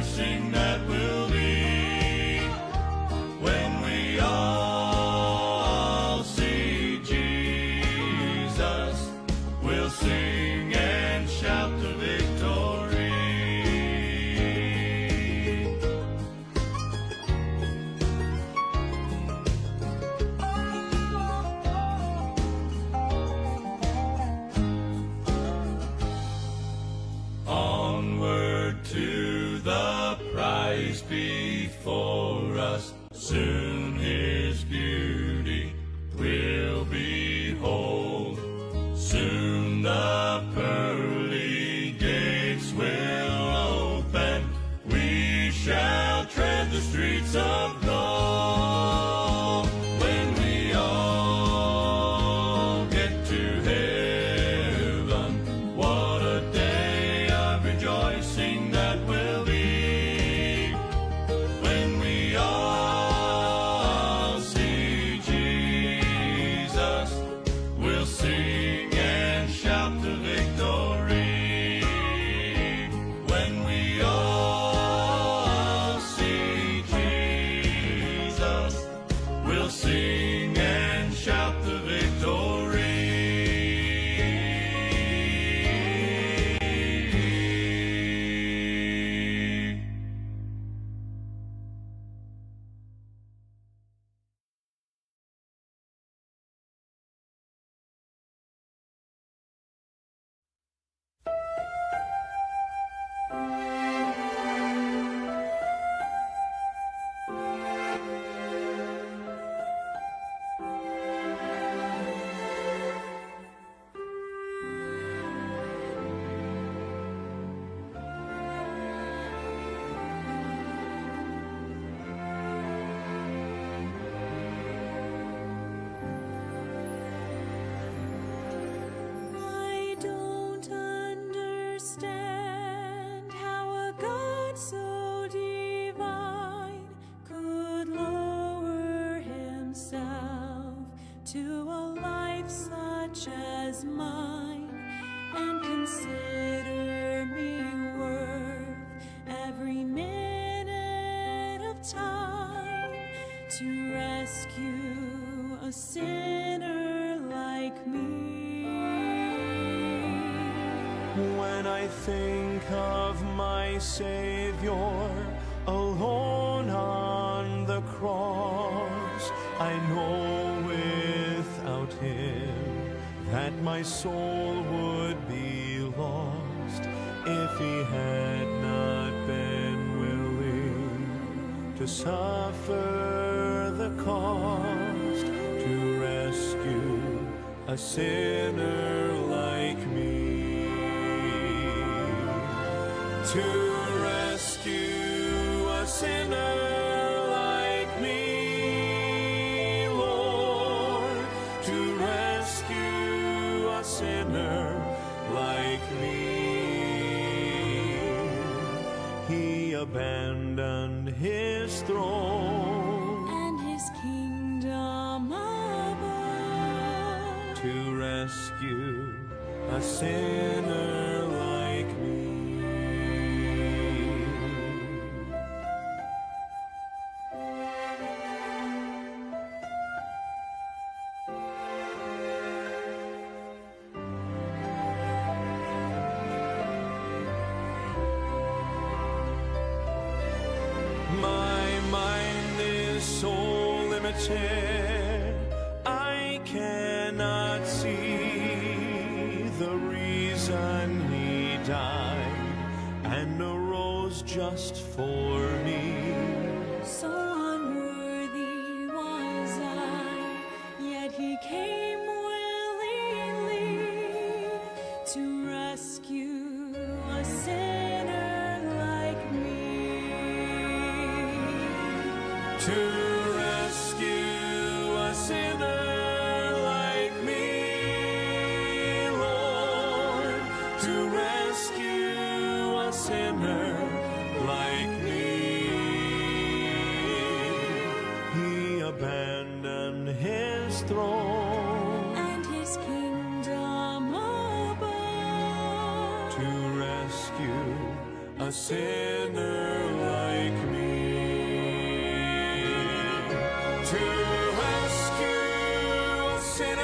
rejoicing that will be when we all see Jesus. We'll sing and shout the victory. Onward to the prize before us, soon His beauty we'll behold. Soon the pearly gates will open, we shall tread the streets of gold. When we all get to heaven, what a day of rejoicing that will be. When we all see Jesus, we'll sing and shout the victory. When we all see Jesus, we'll sing and shout the victory. I don't understand how a God so divine could lower Himself to a life such as mine and consider me worth every minute of time to rescue a sinner like me. When I think of my Savior alone on the cross, I know without Him that my soul would be lost if He had not been willing to suffer the cost to rescue a sinner like me. To rescue a sinner like me, Lord, to rescue a sinner like me. He abandoned His throne And His kingdom above to rescue a sinner like me. My mind is so limited, I cannot see the reason He died and arose just for me. So unworthy was I, yet He came willingly to rescue a sinner like me. To rescue a sinner like me, Lord, to rescue a sinner like me. He abandoned His throne And His kingdom above to rescue a sinner to rescue a sinner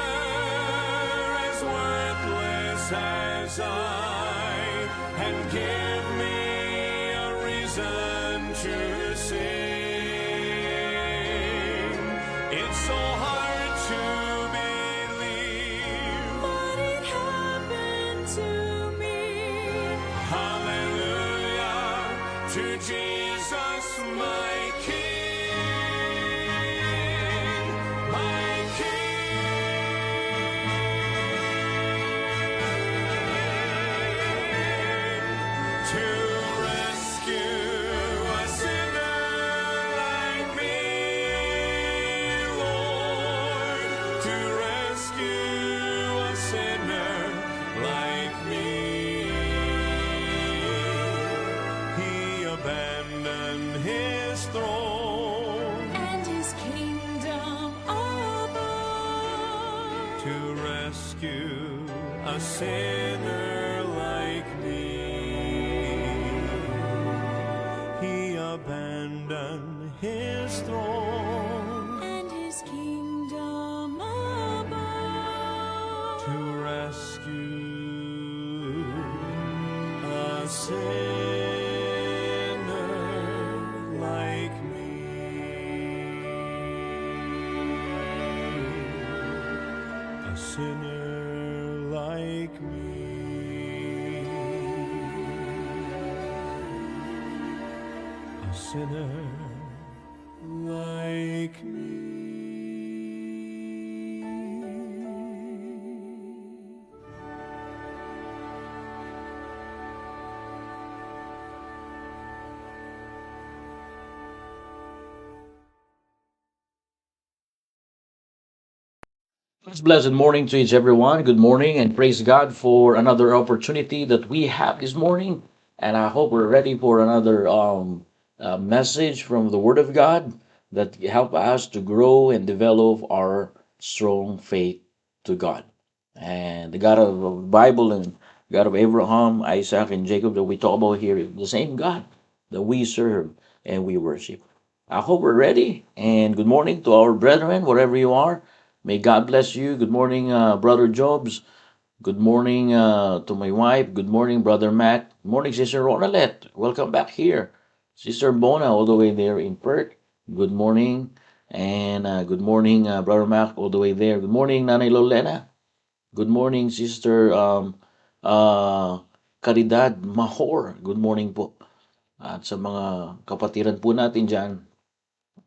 as worthless as I, and give me a reason to sing. It's so hard to believe, but it happened to me. hallelujah, to Jesus my King, my King, to rescue a sinner like me, Lord, to rescue a sinner like me. He abandoned his throne And his kingdom above. to rescue a sinner like me. He abandoned his throne And his kingdom above. to rescue a sinner like me. A sinner like me. A sinner like me. Blessed morning to each everyone. Good morning and praise God for another opportunity that we have this morning. And I hope we're ready for another message from the Word of God that help us to grow and develop our strong faith to God. And the God of the Bible and God of Abraham, Isaac, and Jacob that we talk about here is the same God that we serve and we worship. I hope we're ready. And good morning to our brethren, wherever you are. May God bless you. Good morning, Brother Jobs. Good morning to my wife. Good morning, Brother Matt. Good morning, Sister Ronalette. Welcome back here. Sister Bona, all the way there in Perth. Good morning. And good morning, Brother Mac, all the way there. Good morning, Nanay Lolena. Good morning, Sister uh, Caridad Mahor. Good morning po. At sa mga kapatiran po natin dyan,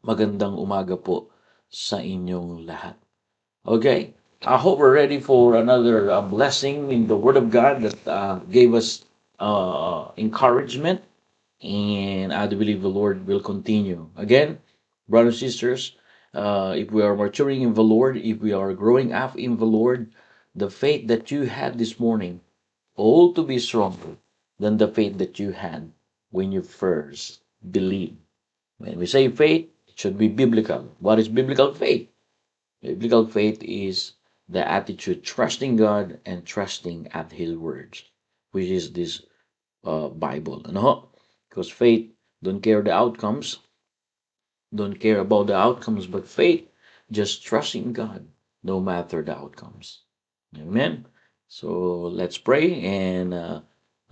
magandang umaga po sa inyong lahat. Okay, I hope we're ready for another blessing in the Word of God that gave us encouragement, and I do believe the Lord will continue. Again, brothers and sisters, if we are maturing in the Lord, if we are growing up in the Lord, the faith that you had this morning, all to be stronger than the faith that you had when you first believed. When we say faith, it should be biblical. What is biblical faith? Biblical faith is the attitude trusting God and trusting at His words, which is this Bible. No, because faith don't care the outcomes, don't care about the outcomes, but faith just trusting God no matter the outcomes. Amen. So let's pray and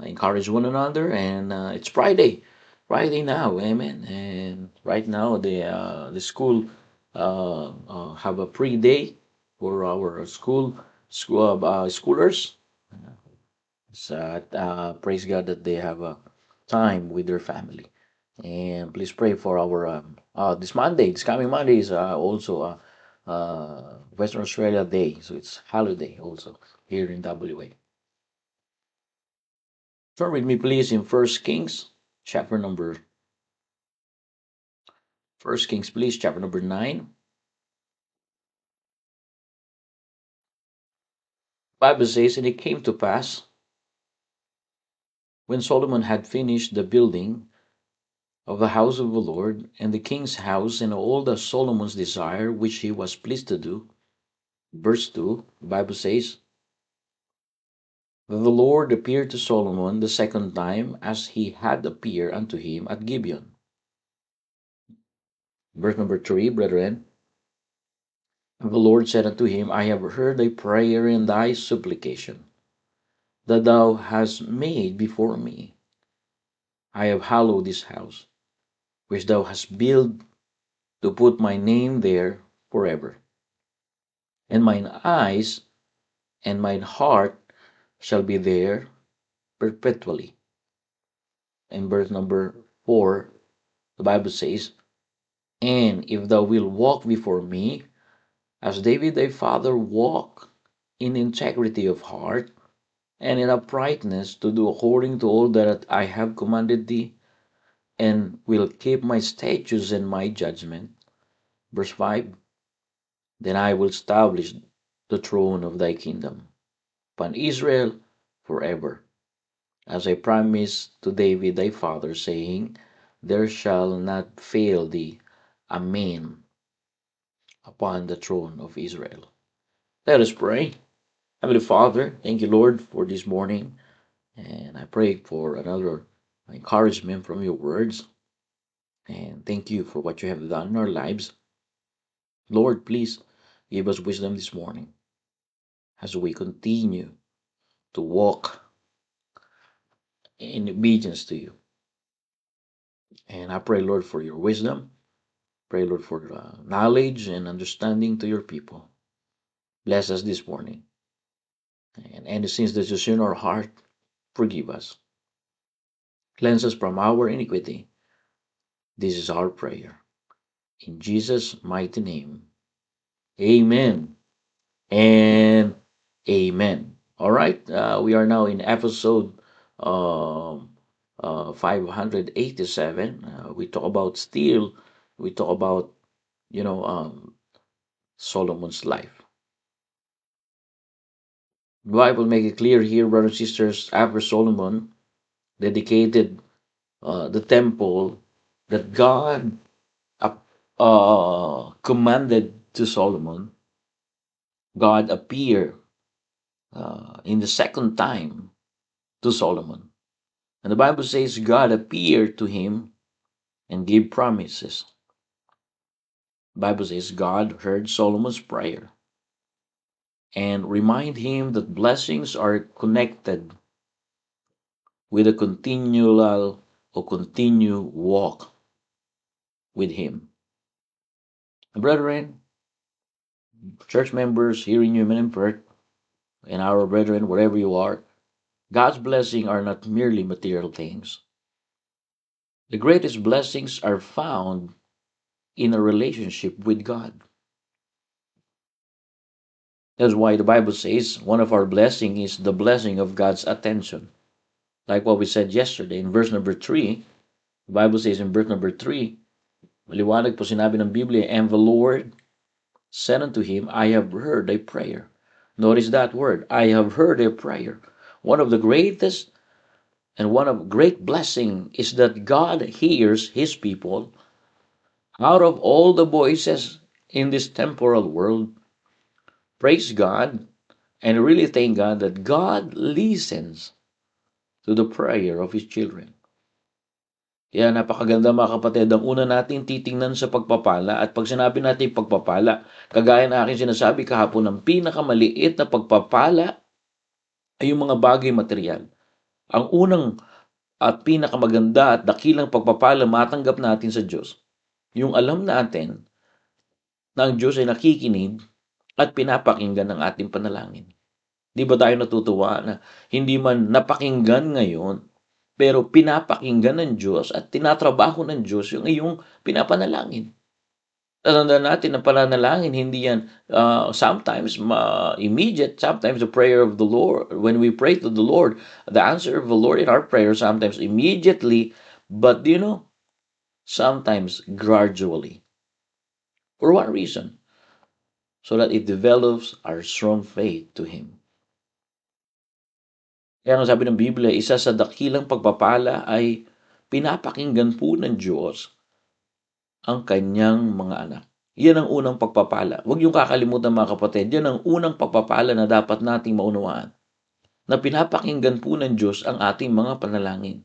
encourage one another. And it's Friday now. Amen. And right now the school have a pre-day for our schoolers. So praise God that they have a time with their family. And please pray for our this coming Monday is also Western Australia Day, so it's holiday also here in WA. Turn with me, please, in First Kings, chapter number First Kings, please, chapter number 9. Bible says, and it came to pass when Solomon had finished the building of the house of the Lord, and the king's house, and all that Solomon's desire, which he was pleased to do. Verse 2, the Bible says, that the Lord appeared to Solomon the second time, as he had appeared unto him at Gibeon. Verse number 3, brethren, And the Lord said unto him, I have heard thy prayer and thy supplication that thou hast made before me. I have hallowed this house, which thou hast built to put my name there forever. And mine eyes and mine heart shall be there perpetually. In verse number 4, the Bible says, And if thou wilt walk before me, as David thy father walked in integrity of heart, and in uprightness, to do according to all that I have commanded thee, and will keep my statutes and my judgment. Verse 5, Then I will establish the throne of thy kingdom upon Israel forever, as I promised to David thy father, saying, There shall not fail thee a man upon the throne of Israel. Let us pray. Heavenly Father, thank you, Lord, for this morning. And I pray for another encouragement from your words. And thank you for what you have done in our lives. Lord, please give us wisdom this morning as we continue to walk in obedience to you. And I pray, Lord, for your wisdom. Pray, Lord, for knowledge and understanding to your people. Bless us this morning. And any sins that you see in our heart, forgive us. Cleanse us from our iniquity. This is our prayer. In Jesus' mighty name. Amen and amen. All right, we are now in episode 587. We talk about steel. We talk about, Solomon's life. The Bible make it clear here, brothers and sisters, after Solomon dedicated the temple that God commanded to Solomon, God appeared in the second time to Solomon. And the Bible says God appeared to him and gave promises. The Bible says God heard Solomon's prayer and remind him that blessings are connected with a continual or continue walk with him. And brethren, church members here in Newman and Perth, and our brethren, wherever you are, God's blessings are not merely material things. The greatest blessings are found in a relationship with God. That's why the Bible says one of our blessings is the blessing of God's attention. Like what we said yesterday in verse number 3, the Bible says in verse number 3, maliwanag po sinabi ng Biblia, and the Lord said unto him, I have heard thy prayer. Notice that word, I have heard thy prayer. One of the greatest and one of great blessing is that God hears his people. Out of all the voices in this temporal world, praise God and really thank God that God listens to the prayer of His children. Kaya napakaganda mga kapatid, ang una natin titingnan sa pagpapala, at pag sinabi natin pagpapala, kagaya na aking sinasabi kahapon, ang pinakamaliit na pagpapala ay yung mga bagay material. Ang unang at pinakamaganda at dakilang pagpapala matanggap natin sa Diyos, yung alam natin na ang Diyos ay nakikinig at pinapakinggan ng ating panalangin. Di ba tayo natutuwa na hindi man napakinggan ngayon, pero pinapakinggan ng Diyos at tinatrabaho ng Diyos yung iyong pinapanalangin. Tandaan natin na pananalangin, hindi yan sometimes immediate, sometimes the prayer of the Lord, when we pray to the Lord, the answer of the Lord in our prayer sometimes immediately, but sometimes gradually. For what reason? So that it develops our strong faith to Him. Kaya ang sabi ng Biblia, isa sa dakilang pagpapala ay pinapakinggan po ng Diyos ang kanyang mga anak. Yan ang unang pagpapala. Huwag yung kakalimutan mga kapatid, yan ang unang pagpapala na dapat nating maunawaan. Na pinapakinggan po ng Diyos ang ating mga panalangin.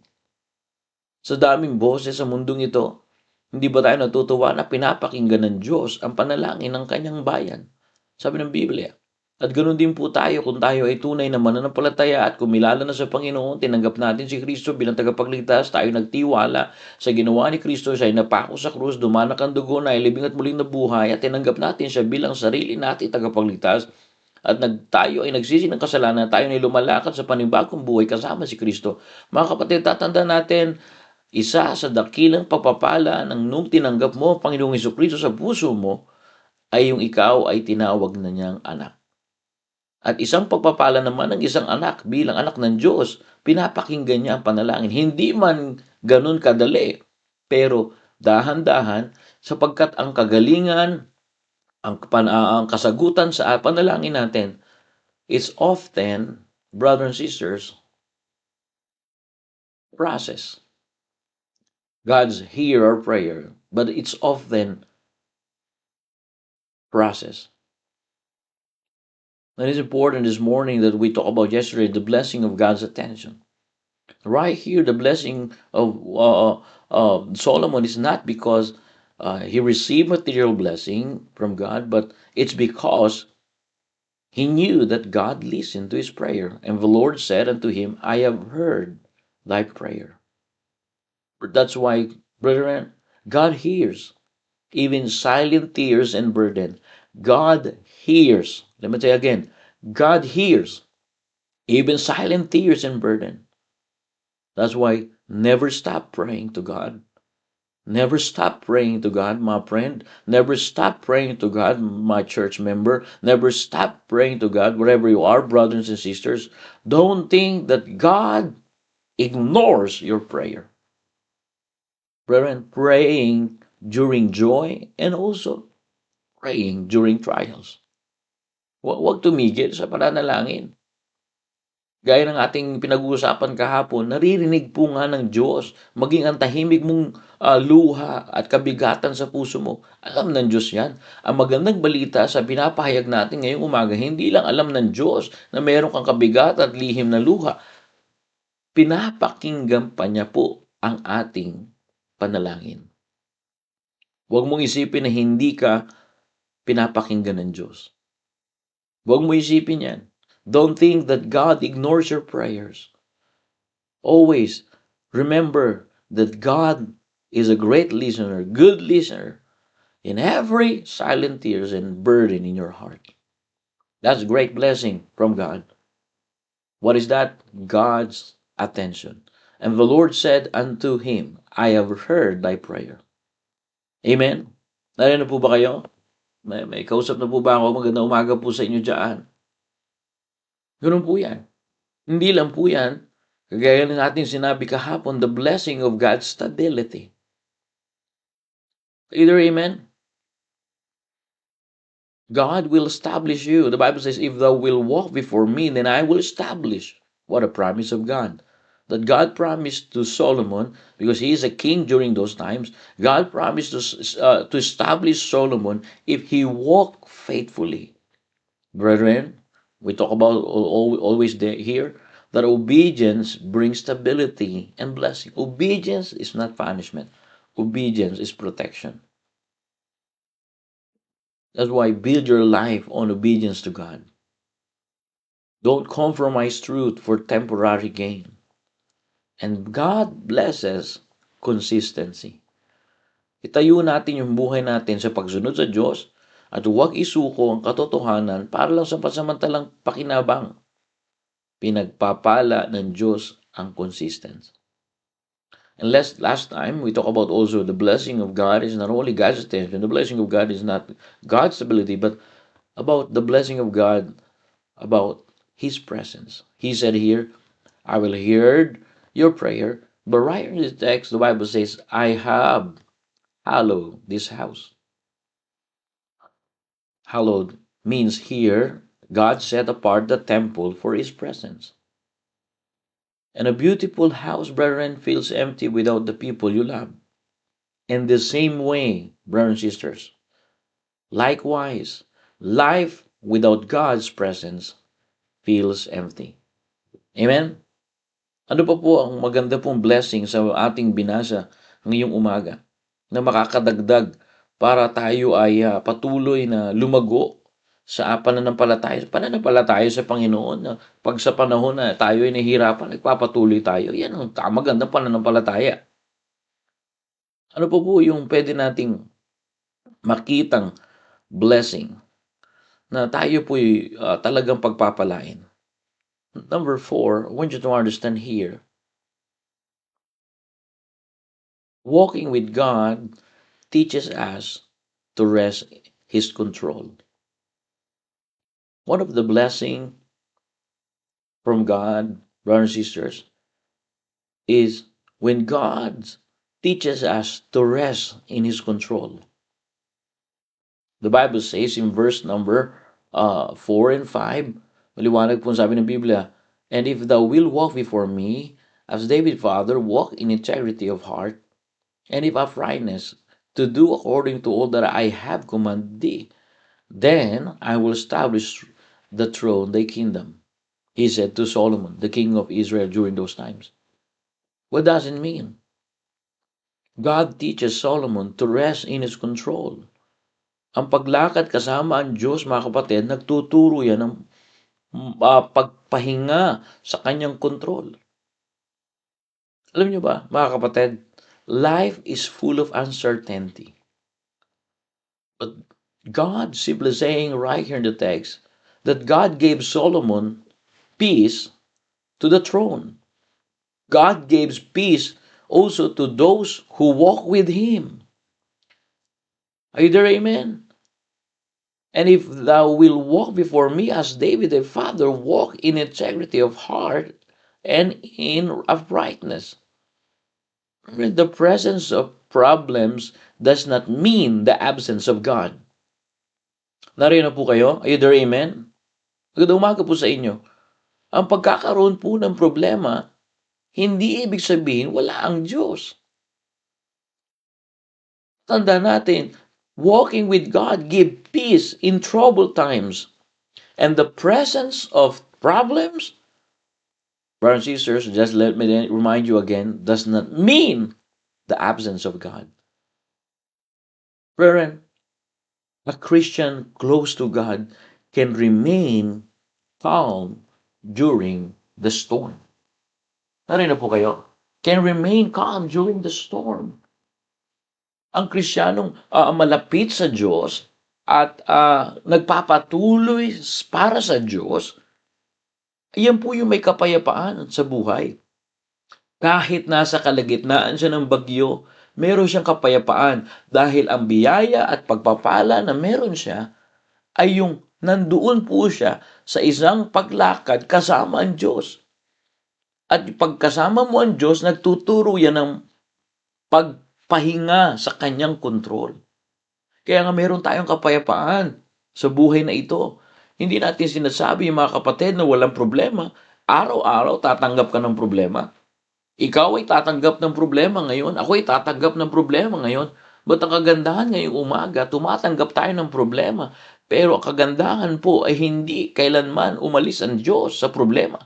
Sa daming boses sa mundong ito, hindi ba tayo natutuwa na pinapakinggan ng Diyos ang panalangin ng kanyang bayan? Sabi ng Biblia. At ganoon din po tayo kung tayo ay tunay na mananampalataya at kumilala na sa Panginoon, tinanggap natin si Kristo bilang tagapagligtas, tayo nagtiwala sa ginawa ni Kristo, siya ay napako sa krus, dumanak ang dugo na ilibing at muling nabuhay at tinanggap natin siya bilang sarili natin tagapagligtas at tayo ay nagsisi ng kasalanan, tayo ay lumalakad sa panibagong buhay kasama si Kristo. Mga kapatid, tatanda natin, isa sa dakilang pagpapala ng nung tinanggap mo Panginoong Hesukristo sa puso mo ay yung ikaw ay tinawag na niyang anak. At isang pagpapala naman ng isang anak bilang anak ng Diyos, pinapakinggan niya ang panalangin. Hindi man ganun kadali, pero dahan-dahan sapagkat ang kagalingan, ang kasagutan sa panalangin natin is often, brothers and sisters, process. God's hear our prayer, but it's often process. And it's important this morning that we talk about yesterday the blessing of God's attention. Right here, the blessing of Solomon is not because he received material blessing from God, but it's because he knew that God listened to his prayer. And the Lord said unto him, I have heard thy prayer. That's why, brethren, God hears even silent tears and burden. God hears. Let me say again, God hears even silent tears and burden. That's why never stop praying to God. Never stop praying to God, my friend. Never stop praying to God, my church member. Never stop praying to God, wherever you are, brothers and sisters. Don't think that God ignores your prayer. Brethren, praying during joy and also praying during trials. Huwag tumigil sa pananalangin. Gaya ng ating pinag-uusapan kahapon, naririnig po nga ng Diyos, maging ang tahimik mong luha at kabigatan sa puso mo. Alam ng Diyos yan. Ang magandang balita sa pinapahayag natin ngayong umaga, hindi lang alam ng Diyos na meron kang kabigatan at lihim na luha. Pinapakinggan pa niya po ang ating panalangin. Huwag mong isipin na hindi ka pinapakinggan ng Diyos. Huwag mo isipin yan. Don't think that God ignores your prayers. Always remember that God is a great listener, good listener, in every silent tears and burden in your heart. That's a great blessing from God. What is that? God's attention. And the Lord said unto him, I have heard thy prayer. Amen? Narinig po ba kayo? May kausap na po ba ako? Magandang umaga po sa inyo dyan. Ganun po yan. Hindi lang po yan. Kagaya na natin sinabi kahapon, the blessing of God's stability. Either amen? God will establish you. The Bible says, if thou will walk before me, then I will establish. What a promise of God. That God promised to Solomon, because he is a king during those times, God promised to establish Solomon if he walked faithfully. Brethren, we talk about always here that obedience brings stability and blessing. Obedience is not punishment. Obedience is protection. That's why build your life on obedience to God. Don't compromise truth for temporary gain. And God blesses consistency. Itayo natin yung buhay natin sa pagsunod sa Diyos at huwag isuko ang katotohanan para lang sa pasamantalang pakinabang. Pinagpapala ng Diyos ang consistency. And last time, we talked about also the blessing of God is not only God's attention, the blessing of God is not God's ability, but about the blessing of God, about His presence. He said here, I will hear your prayer, but right in the text, the Bible says, I have hallowed this house. Hallowed means here, God set apart the temple for His presence. And a beautiful house, brethren, feels empty without the people you love. In the same way, brothers and sisters, likewise, life without God's presence feels empty. Amen? Ano pa po ang maganda pong blessing sa ating binasa ngayong umaga na makakadagdag para tayo ay patuloy na lumago sa pananampalataya sa Panginoon. Pag sa panahon na tayo ay nahihirapan, nagpapatuloy tayo. Yan ang magandang pananampalataya. Ano po yung pwede nating makitang blessing na tayo po'y talagang pagpapalain? Number 4, I want you to understand here. Walking with God teaches us to rest His control. One of the blessing from God, brothers and sisters, is when God teaches us to rest in His control. The Bible says in verse number 4 and 5, maliwanag po sabi ng Biblia, and if thou wilt walk before me, as David father walk in integrity of heart, and if uprightness, to do according to all that I have commanded thee, then I will establish the throne, thy kingdom. He said to Solomon, the king of Israel during those times. What does it mean? God teaches Solomon to rest in His control. Ang paglakad kasama ang Diyos, mga kapatid, nagtuturo yan ng pagpahinga sa kanyang kontrol. Alam niyo ba, mga kapatid, life is full of uncertainty. But God simply saying right here in the text that God gave Solomon peace to the throne. God gives peace also to those who walk with Him. Are you there? Amen? And if thou wilt walk before me as David thy father walked in integrity of heart and in uprightness. The presence of problems does not mean the absence of God. Narino po kayo? Are you there? Amen? Magandang umaga po sa inyo. Ang pagkakaroon po ng problema, hindi ibig sabihin wala ang Diyos. Tanda natin, walking with God give peace in troubled times. And the presence of problems, brothers and sisters, just let me remind you again, does not mean the absence of God. Brethren, a Christian close to God can remain calm during the storm. Narino po kayo? Can remain calm during the storm. Ang Kristiyanong malapit sa Diyos at nagpapatuloy para sa Diyos, yan po yung may kapayapaan sa buhay. Kahit nasa kalagitnaan siya ng bagyo, meron siyang kapayapaan dahil ang biyaya at pagpapala na meron siya ay yung nandoon po siya sa isang paglakad kasama ang Diyos. At pagkasama mo ang Diyos, nagtuturo yan ng pagpahinga sa kanyang kontrol. Kaya nga meron tayong kapayapaan sa buhay na ito. Hindi natin sinasabi, mga kapatid, na walang problema. Araw-araw tatanggap ka ng problema. Ikaw ay tatanggap ng problema ngayon. Ako ay tatanggap ng problema ngayon. But ang kagandahan ngayong umaga, tumatanggap tayo ng problema. Pero ang kagandahan po ay hindi kailanman umalis ang Diyos sa problema.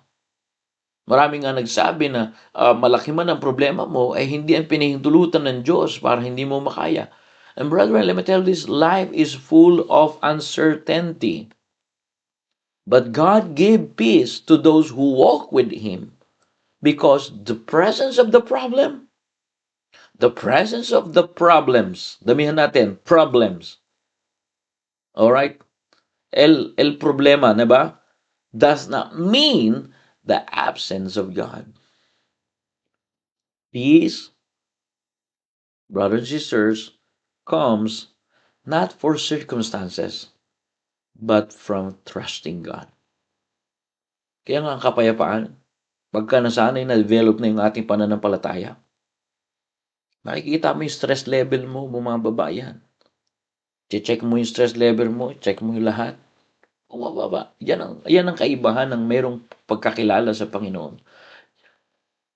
Marami nga nagsabi na malaki man ang problema mo ay hindi ang pinahintulutan ng Diyos para hindi mo makaya. And brethren, let me tell you this, life is full of uncertainty. But God gave peace to those who walk with Him because the presence of the problems, damihan natin, problems. Alright? El problema, diba? Does not mean the absence of God. Peace, brothers and sisters, comes not for circumstances, but from trusting God. Kaya nga ang kapayapaan, pagka nasanay na-develop na yung ating pananampalataya, makikita mo yung stress level mo, mga babayan. Check mo yung stress level mo, check mo yung lahat. Bumababa. Yan ang kaibahan ng mayroong pagkakilala sa Panginoon.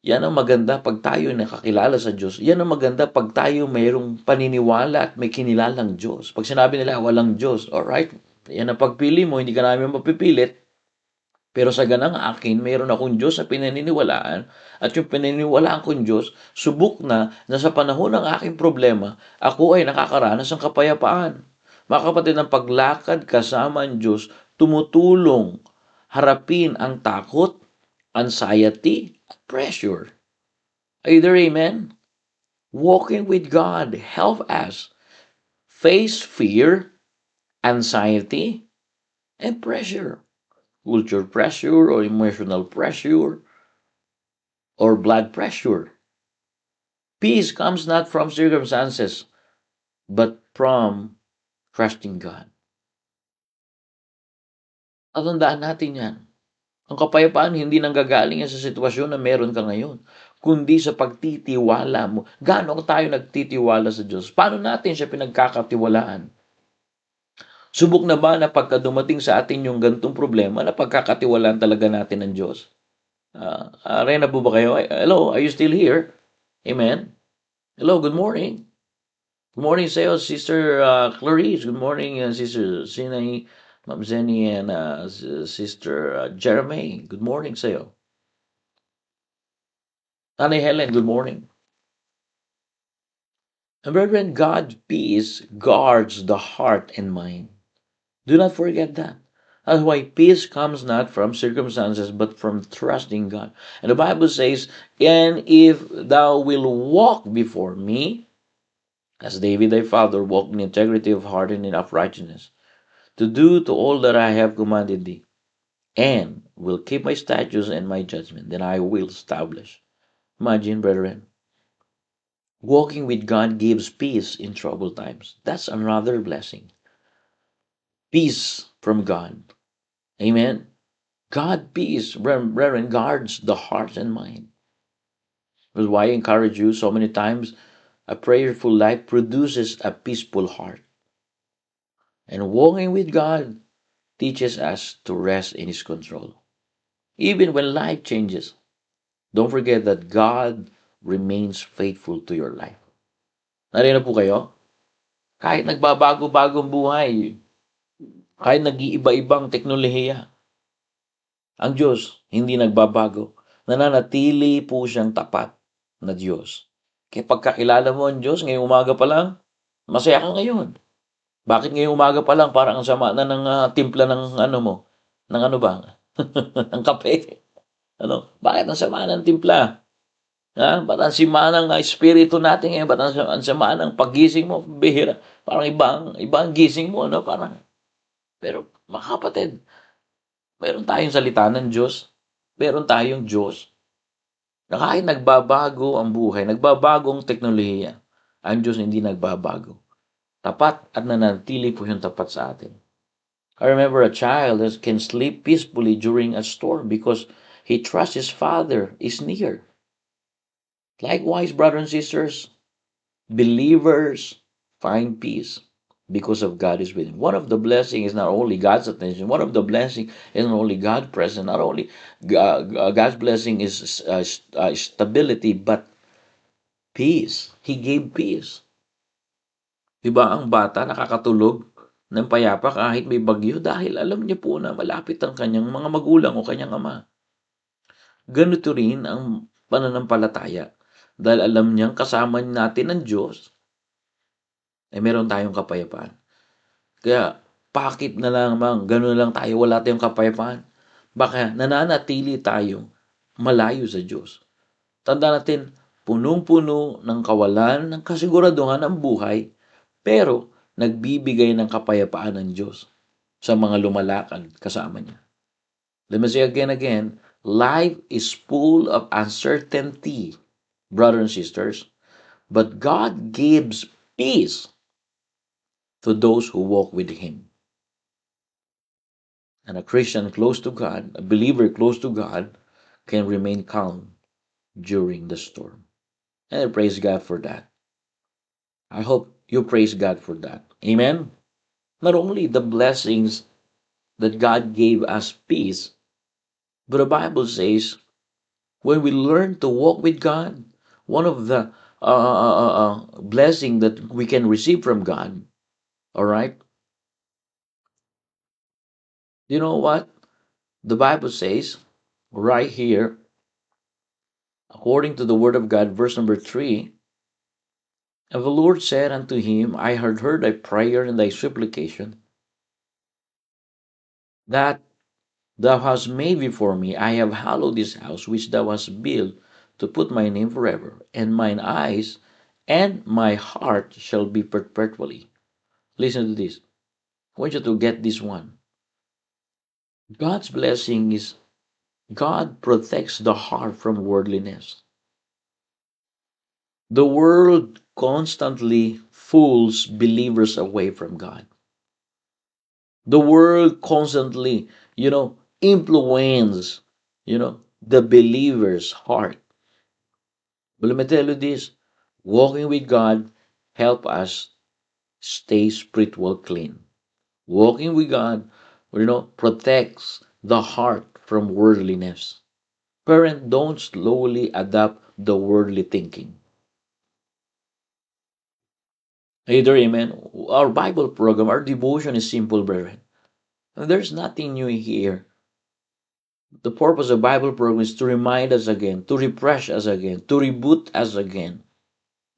Yan ang maganda pag tayo nakakilala sa Diyos. Yan ang maganda pag tayo mayroong paniniwala at may kinilalang Diyos. Pag sinabi nila walang Diyos, alright, yan ang pagpili mo, hindi ka namin mapipilit. Pero sa ganang akin, mayroon akong Diyos na pinaniniwalaan. At yung pinaniniwalaan kong Diyos, subok na sa panahon ng aking problema, ako ay nakakaranas ng kapayapaan. Mga kapatid, ang paglakad kasama ang Diyos, tumutulong harapin ang takot, anxiety, at pressure. Either amen? Walking with God help us face fear, anxiety, and pressure. Culture pressure or emotional pressure or blood pressure. Peace comes not from circumstances, but from trusting God. Tatandaan natin yan. Ang kapayapaan hindi nanggagaling yan sa sitwasyon na meron ka ngayon, kundi sa pagtitiwala mo. Gaano tayo nagtitiwala sa Diyos? Paano natin siya pinagkakatiwalaan? Subok na ba na pagka dumating sa atin yung gantong problema, na pagkakatiwalaan talaga natin ng Diyos? Rena po ba kayo? Hello, are you still here? Amen? Hello, good morning. Good morning sa iyo, Sister Clarice. Good morning, Sister Sinay, Ma'am Zenny, and Sister Jeremy. Good morning sa iyo. Nanay Helen, good morning. And brethren, God's peace guards the heart and mind. Do not forget that. That's why peace comes not from circumstances, but from trusting God. And the Bible says, and if thou wilt walk before me, as David thy father walked in integrity of heart and in uprightness, to do to all that I have commanded thee, and will keep my statutes and my judgment, then I will establish. Imagine, brethren, walking with God gives peace in troubled times. That's another blessing. Peace from God. Amen. God peace, brethren, guards the heart and mind. That's why I encourage you so many times, a prayerful life produces a peaceful heart. And walking with God teaches us to rest in His control. Even when life changes, don't forget that God remains faithful to your life. Narito po kayo? Kahit nagbabago-bagong buhay, kahit nag-iiba-ibang teknolohiya, ang Diyos hindi nagbabago. Nananatili po siyang tapat na Diyos. Kaya pagkakilala mo ang Diyos, ngayong umaga pa lang, masaya ka ngayon. Bakit ngayong umaga pa lang parang ang sama na ng timpla ng ano mo? Ng ano ba? ng kape. Ano? Bakit ang sama ng timpla? Ha? Ba't ang sama ng espiritu natin ngayon? Ba't ang sama ng paggising mo? Bihira. Parang ibang gising mo, no? Parang, pero mga kapatid, meron tayong salita ng Diyos. Meron tayong Diyos. Na kahit nagbabago ang buhay, nagbabago ang teknolohiya, ang Diyos hindi nagbabago. Tapat at nanatili po yung tapat sa atin. I remember a child that can sleep peacefully during a storm because he trusts his father is near. Likewise, brothers and sisters, believers find peace because of God is with him. One of the blessings is not only God's attention. One of the blessings is not only God's presence. Not only God's blessing is stability, but peace. He gave peace. Diba ang bata nakakatulog ng payapa kahit may bagyo dahil alam niya po na malapit ang kanyang mga magulang o kanyang ama. Ganito rin ang pananampalataya. Dahil alam niyang kasama natin ang Diyos, meron tayong kapayapaan. Kaya, bakit na lamang, gano'n lang tayo, wala tayong kapayapaan? Baka nananatili tayo malayo sa Diyos. Tanda natin, punong-puno ng kawalan ng kasiguraduhan ng buhay, pero nagbibigay ng kapayapaan ng Diyos sa mga lumalakad kasama niya. Let me say again, life is full of uncertainty, brothers and sisters, but God gives peace to those who walk with Him. And a Christian close to God, a believer close to God, can remain calm during the storm. And I praise God for that. I hope you praise God for that. Amen? Not only the blessings that God gave us peace, but the Bible says, when we learn to walk with God, one of the blessing that we can receive from God, all right? You know what? The Bible says right here, according to the Word of God, verse number 3, And the Lord said unto him, I have heard thy prayer and thy supplication, that thou hast made before me. I have hallowed this house which thou hast built to put my name forever, and mine eyes and my heart shall be perpetually. Listen to this. I want you to get this one. God's blessing is God protects the heart from worldliness. The world constantly fools believers away from God. The world constantly, influence, the believer's heart. But let me tell you this, walking with God help us stay spiritual clean. Walking with God, protects the heart from worldliness. Parent, don't slowly adopt the worldly thinking. Either, amen. Our Bible program, our devotion is simple, brethren. And there's nothing new here. The purpose of Bible program is to remind us again, to refresh us again, to reboot us again.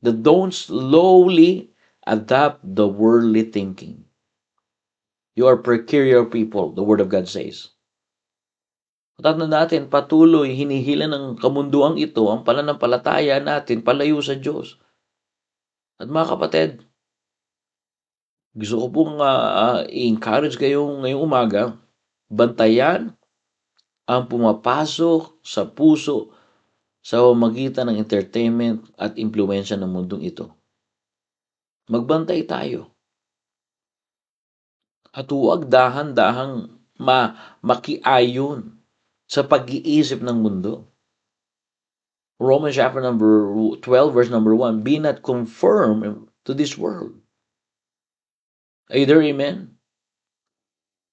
That don't slowly adapt the worldly thinking. You are peculiar people, the Word of God says. Tandaan natin, patuloy hinihila ng kamunduang ito ang pananampalataya natin palayo sa Diyos. At mga kapatid, gusto ko pong i-encourage kayo ngayong umaga, bantayan ang pumapasok sa puso sa pamamagitan ng entertainment at impluwensya ng mundong ito. Magbantay tayo. At huwag dahan-dahang makiayon sa pag-iisip ng mundo. Romans chapter number 12, verse number 1, be not conformed to this world. Either, amen.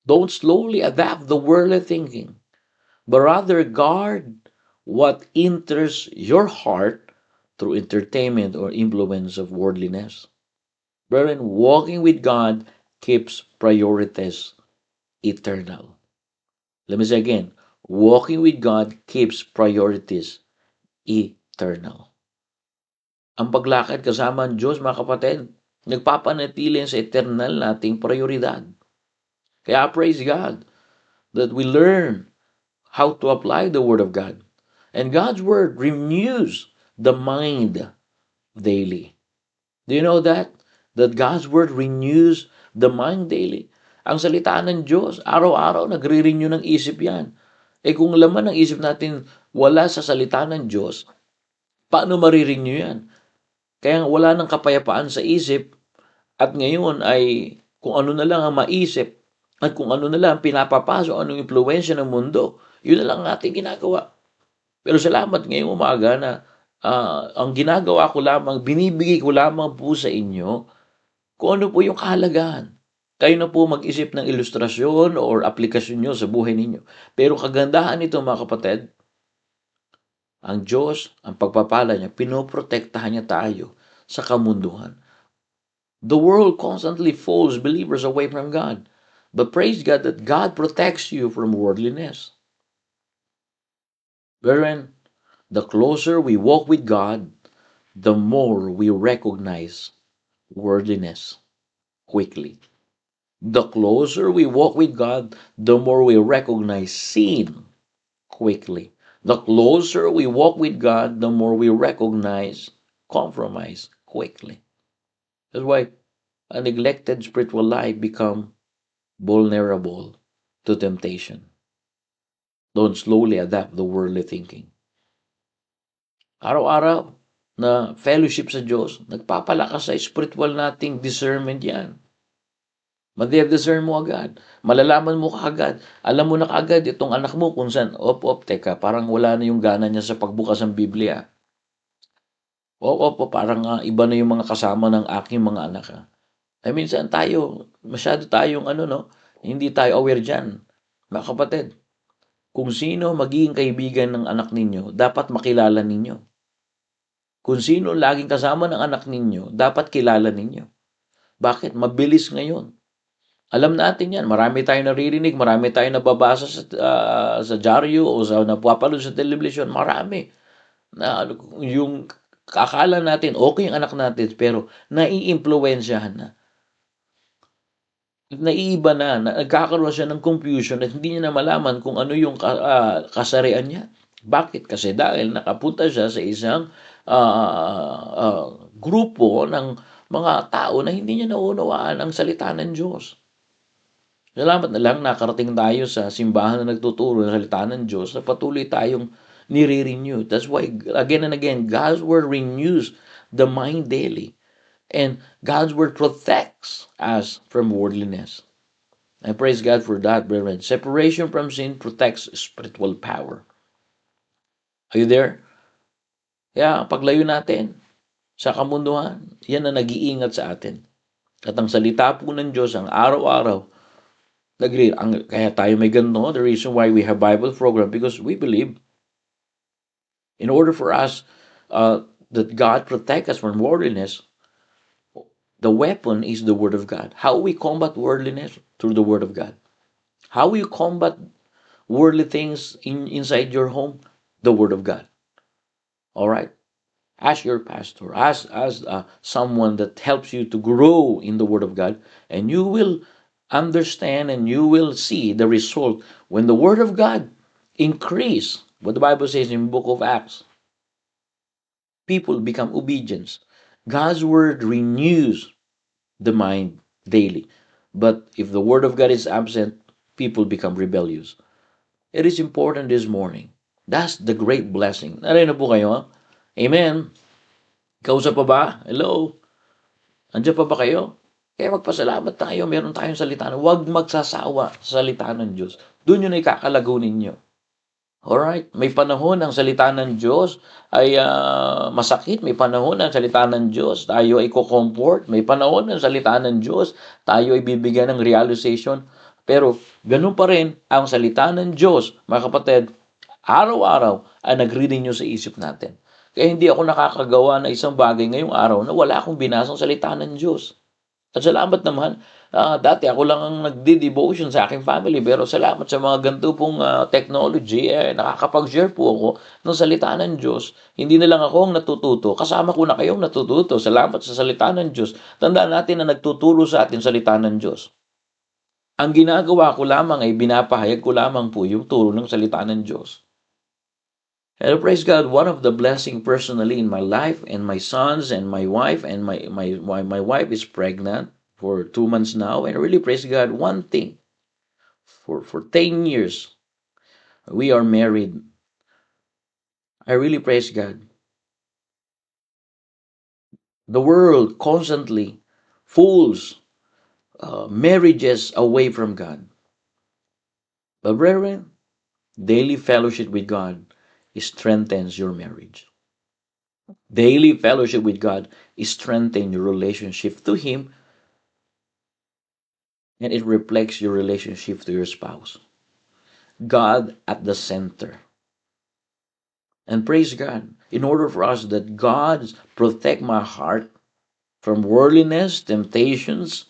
Don't slowly adapt the worldly thinking, but rather guard what enters your heart through entertainment or influence of worldliness. Brethren, walking with God keeps priorities eternal. Let me say again, walking with God keeps priorities eternal. Ang paglakad kasama ang Diyos, mga kapatid, nagpapanatili sa eternal nating prioridad. Kaya praise God that we learn how to apply the Word of God. And God's Word renews the mind daily. Do you know that? That God's Word renews the mind daily. Ang salita ng Diyos, araw-araw nagre-renew ng isip yan. Kung laman ng isip natin wala sa salita ng Diyos, paano marirenew yan? Kaya wala ng kapayapaan sa isip at ngayon ay kung ano na lang ang maisip at kung ano na lang pinapapasok, anong impluwensya ng mundo, yun na lang ating ginagawa. Pero salamat ngayong umaga na ang ginagawa ko lamang, binibigay ko lamang po sa inyo kung ano po yung kahalagahan. Kayo na po mag-isip ng ilustrasyon or aplikasyon nyo sa buhay ninyo. Pero kagandahan nito, mga kapatid, ang Diyos, ang pagpapala niya, pinoprotektahan niya tayo sa kamunduhan. The world constantly falls believers away from God. But praise God that God protects you from worldliness. Brethren, the closer we walk with God, the more we recognize worldliness quickly. The closer we walk with God, the more we recognize sin quickly. The closer we walk with God, the more we recognize compromise quickly. That's why a neglected spiritual life becomes vulnerable to temptation. Don't slowly adapt the worldly thinking. Araw-araw na fellowship sa Diyos, nagpapalakas sa spiritual nating discernment yan. Madi-discern mo agad. Malalaman mo kaagad. Alam mo na kaagad itong anak mo kung saan, teka, parang wala na yung gana niya sa pagbukas ng Biblia. Parang iba na yung mga kasama ng aking mga anak. Ay minsan masyado tayong hindi tayo aware dyan. Mga kapatid, kung sino magiging kaibigan ng anak ninyo, dapat makilala ninyo. Kung sino laging kasama ng anak ninyo, dapat kilala ninyo. Bakit? Mabilis ngayon. Alam natin yan. Marami tayong naririnig, marami tayong nababasa sa dyaryo o sa napapanood sa television. Marami. Na yung Akala natin okay ang anak natin, pero naiimpluwensyahan na. Naiiba na, nagkakaroon siya ng confusion at hindi niya na malaman kung ano yung kasarian niya. Bakit? Kasi dahil nakapunta siya sa isang grupo ng mga tao na hindi niya naunawaan ang salita ng Diyos. Salamat na lang nakarating tayo sa simbahan na nagtuturo ng salita ng Diyos na patuloy tayong nire-renew. That's why, again and again, God's Word renews the mind daily. And God's Word protects us from worldliness. I praise God for that, brethren. Separation from sin protects spiritual power. Are you there? Kaya paglayo natin sa kamunduhan, yan ang nag-iingat sa atin. At ang salita po ng Diyos ang araw-araw, kaya tayo may ganito, the reason why we have Bible program, because we believe in order for us that God protect us from worldliness, the weapon is the Word of God. How we combat worldliness? Through the Word of God. How you combat worldly things inside your home? The Word of God. All right. Ask your pastor. Ask someone that helps you to grow in the Word of God, and you will understand and you will see the result when the Word of God increase. What the Bible says in the book of Acts, people become obedient. God's Word renews the mind daily. But if the Word of God is absent, people become rebellious. It is important this morning. That's the great blessing. Narinig na po kayo, ha? Amen. Kausap pa ba? Hello? Andiyan pa ba kayo? Kaya magpasalamat tayo. Meron tayong salita. Huwag magsasawa sa salita ng Diyos. Doon yun ay kakalago ninyo. Alright? May panahon ang salita ng Diyos ay masakit. May panahon ang salita ng Diyos tayo ay ko-comfort. May panahon ang salita ng Diyos tayo ay bibigyan ng realization. Pero ganun pa rin ang salita ng Diyos, mga kapatid, araw-araw ay nag-renew sa isip natin. Kaya hindi ako nakakagawa na isang bagay ngayong araw na wala akong binasang salita ng Diyos. At salamat naman, dati ako lang ang nagdi-devotion sa aking family, pero salamat sa mga ganito pong technology, nakakapag-share po ako ng salita ng Diyos. Hindi na lang ako ang natututo, kasama ko na kayong natututo. Salamat sa salita ng Diyos. Tandaan natin na nagtuturo sa atin salita ng Diyos. Ang ginagawa ko lamang ay binapahayag ko lamang po yung turo ng salita ng Diyos. And praise God, one of the blessing personally in my life and my sons and my wife, and my wife is pregnant for 2 months now, and I really praise God. One thing, for 10 years we are married. I really praise God. The world constantly fools marriages away from God. But brethren, daily fellowship with God strengthens your marriage. Daily fellowship with God strengthens your relationship to Him, and it reflects your relationship to your spouse. God at the center. And praise God, in order for us that God protect my heart from worldliness, temptations,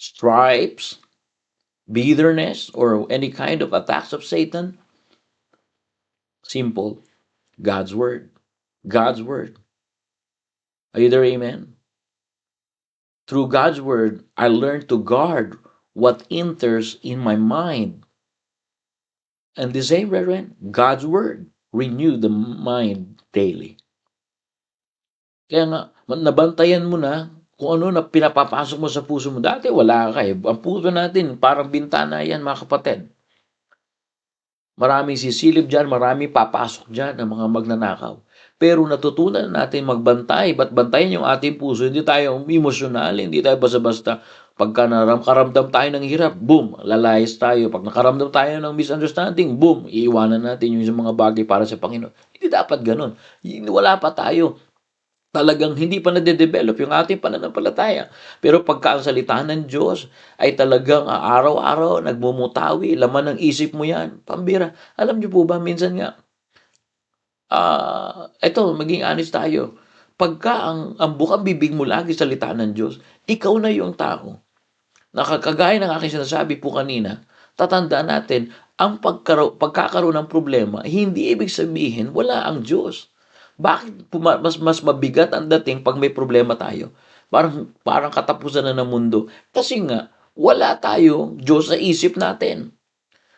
stripes, bitterness, or any kind of attacks of Satan, simple, God's Word. God's Word. Are you there? Amen? Through God's Word, I learned to guard what enters in my mind. And the same, brethren, God's Word renew the mind daily. Kaya nga, nabantayan mo na kung ano na pinapapasok mo sa puso mo. Dati wala ka eh. Ang puso natin, parang bintana yan, mga kapatid. Maraming sisilip dyan, maraming papasok dyan ng mga magnanakaw. Pero natutunan natin magbantay. Ba't bantayan yung ating puso? Hindi tayo emosyonal, hindi tayo basta-basta. Pagka nakaramdam tayo ng hirap, boom, lalayas tayo. Pag nakaramdam tayo ng misunderstanding, boom, iiwanan natin yung mga bagay para sa Panginoon. Hindi dapat ganun. Wala pa tayo. Talagang hindi pa nade-develop yung ating pananampalataya. Pero pagka ang salita ng Diyos ay talagang araw-araw nagmumutawi, laman ng isip mo yan, pambira. Alam niyo po ba, minsan nga, maging honest tayo, pagka ang bukang bibig mo lagi salita ng Diyos, ikaw na yung tao. Nakakagaya ng aking sinasabi po kanina, tatandaan natin, Ang pagkakaroon ng problema, hindi ibig sabihin wala ang Diyos. Bakit mas mabigat ang dating pag may problema tayo? Parang katapusan na ng mundo. Kasi nga, wala tayong Diyos sa isip natin.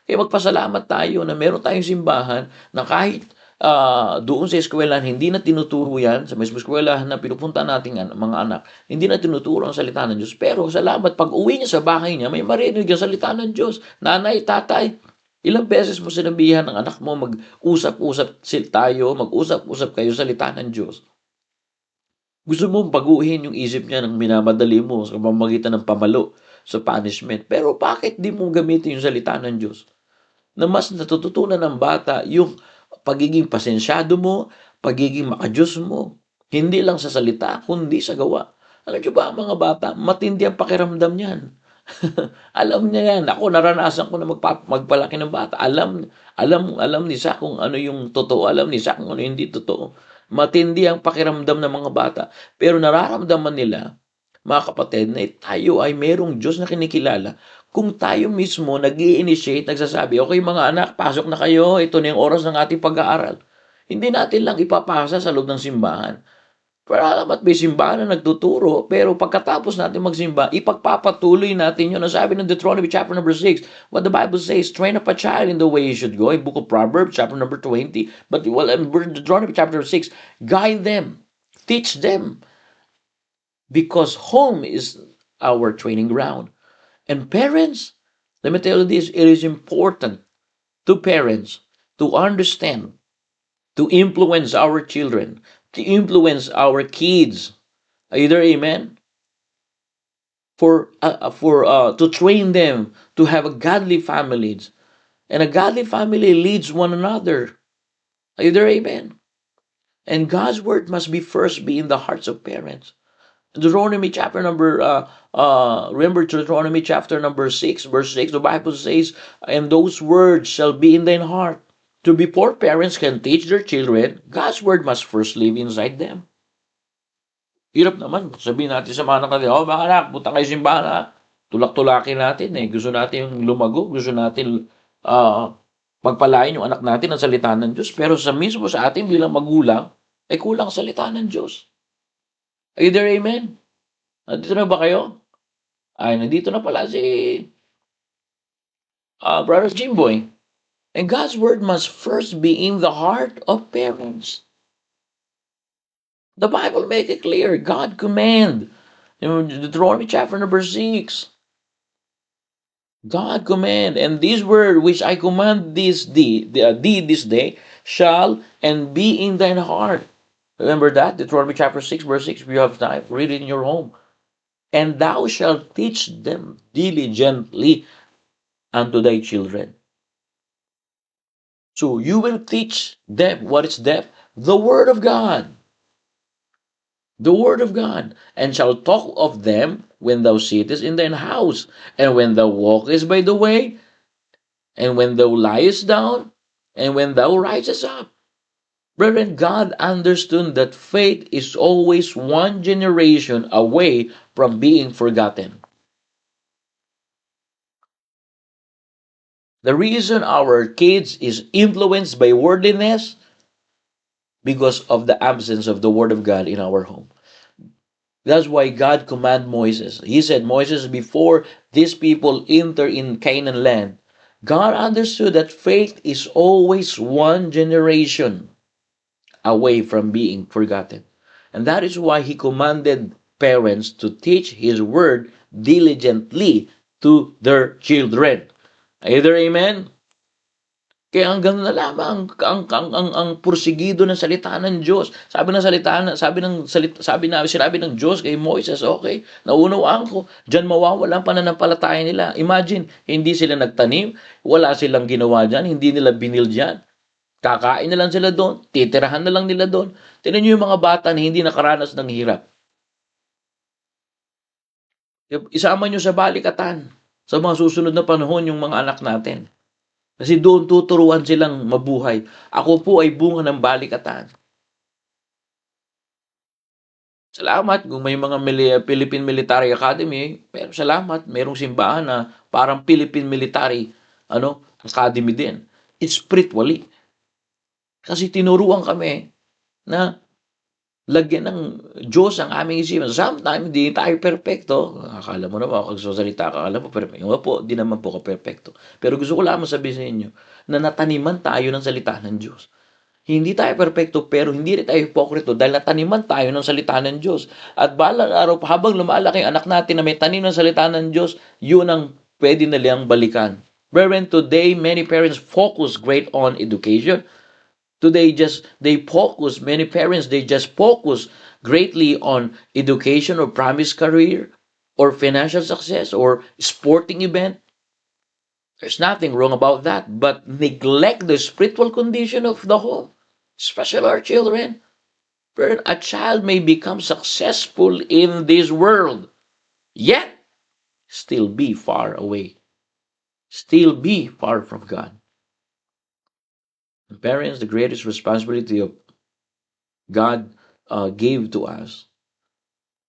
Kaya magpasalamat tayo na meron tayong simbahan na kahit doon sa eskwelahan, hindi na tinuturo yan, sa mismo eskwelahan na pinupunta nating mga anak, hindi na tinuturo ang salita ng Diyos. Pero salamat, pag uwi niya sa bahay niya, may marinig ang salita ng Diyos. Nanay, tatay, ilang beses mo sinabihan ng anak mo, mag-usap-usap tayo, mag-usap-usap kayo sa salita ng Diyos. Gusto mong baguhin yung isip niya ng minamadali mo sa pamamagitan ng pamalo sa punishment. Pero bakit di mo gamitin yung salita ng Diyos? Na mas natututunan ng bata yung pagiging pasensyado mo, pagiging makajos mo. Hindi lang sa salita, kundi sa gawa. Alam niyo ba, mga bata, matindi ang pakiramdam niyan. Alam niya yan. Ako, naranasan ko na magpalaki ng bata. Alam ni Sa kung ano yung totoo. Alam ni Sa kung ano yung hindi totoo. Matindi ang pakiramdam ng mga bata. Pero nararamdaman nila, mga kapatid, na tayo ay merong Diyos na kinikilala. Kung tayo mismo nag-i-initiate, nagsasabi, okay mga anak, pasok na kayo, ito na yung oras ng ating pag-aaral. Hindi natin lang ipapasa sa loob ng simbahan. Salamat, may simbahan na nagtuturo, pero pagkatapos natin magsimba, ipagpapatuloy natin yun. Ang sabi ng Deuteronomy chapter number 6, what the Bible says, train up a child in the way he should go. In book of Proverbs chapter number 20, but in Deuteronomy chapter 6, guide them, teach them, because home is our training ground. And parents, let me tell you this, it is important to parents to understand, to influence our children, to influence our kids. Are you there? Amen. To train them to have a godly families, and a godly family leads one another. Are you there? Amen. And God's word must be in the hearts of parents. Deuteronomy chapter number remember Deuteronomy chapter number 6 verse 6, the Bible says, and those words shall be in thine heart. To before parents can teach their children, God's word must first live inside them. Hirap naman, sabihin natin sa mga anak natin, oh mga anak, punta kayo simbahan ha. Tulak-tulakin natin eh. Gusto natin lumago, gusto natin pagpalain yung anak natin ng salita ng Diyos. Pero mismo sa atin bilang magulang, ay kulang salita ng Diyos. Are you there, amen? Nandito na ba kayo? Ay, nandito na pala si Brother Jimboy. And God's word must first be in the heart of parents. The Bible make it clear. God command. In Deuteronomy chapter number 6. God command. And this word which I command thee this day shall and be in thine heart. Remember that? Deuteronomy chapter 6 verse 6. If you have time, read it in your home. And thou shalt teach them diligently unto thy children. So you will teach them. What is that? The word of God. The word of God. And shall talk of them when thou sittest in thine house, and when thou walkest by the way, and when thou liest down, and when thou risest up. Brethren, God understood that faith is always one generation away from being forgotten. The reason our kids is influenced by worldliness because of the absence of the Word of God in our home. That's why God commanded Moses. He said, Moses, before these people enter in Canaan land, God understood that faith is always one generation away from being forgotten. And that is why He commanded parents to teach His Word diligently to their children. Either amen? Kaya hanggang na lamang ang pursigido ng salita ng Diyos. Sinabi ng Diyos kay Moises, okay, naunawaan ko, diyan mawawala ang pananampalataya nila. Imagine, hindi sila nagtanim, wala silang ginawa diyan, hindi nila binil diyan. Kakain na lang sila doon, titirahan na lang nila doon. Tingnan niyo yung mga bata na hindi nakaranas ng hirap. Isama niyo sa balikatan sa mga susunod na panahon yung mga anak natin. Kasi doon tuturuan silang mabuhay. Ako po ay bunga ng balikatan. Salamat kung may mga Philippine Military Academy. Pero salamat, mayroong simbahan na parang Philippine Military academy din. Spiritually. Kasi tinuruan kami na lagyan ng Diyos ang aming isipan. Sometimes, hindi tayo perfecto. Akala mo naman, kung sasalita ka, akala mo perfecto. Opo, di naman po ka perfecto. Pero gusto ko lamang sabihin sa inyo na nataniman tayo ng salita ng Diyos. Hindi tayo perfecto, pero hindi rin tayo hipokrito dahil nataniman tayo ng salita ng Diyos. At balang araw, habang lumalaki ang anak natin na may tanim ng salita ng Diyos, yun ang pwede nilang balikan. Wherein today, many parents focus great on education. Today, many parents, they just focus greatly on education or promised career or financial success or sporting event. There's nothing wrong about that, but neglect the spiritual condition of the home, especially our children. Where a child may become successful in this world, yet still be far away, still be far from God. And parents, the greatest responsibility of God gave to us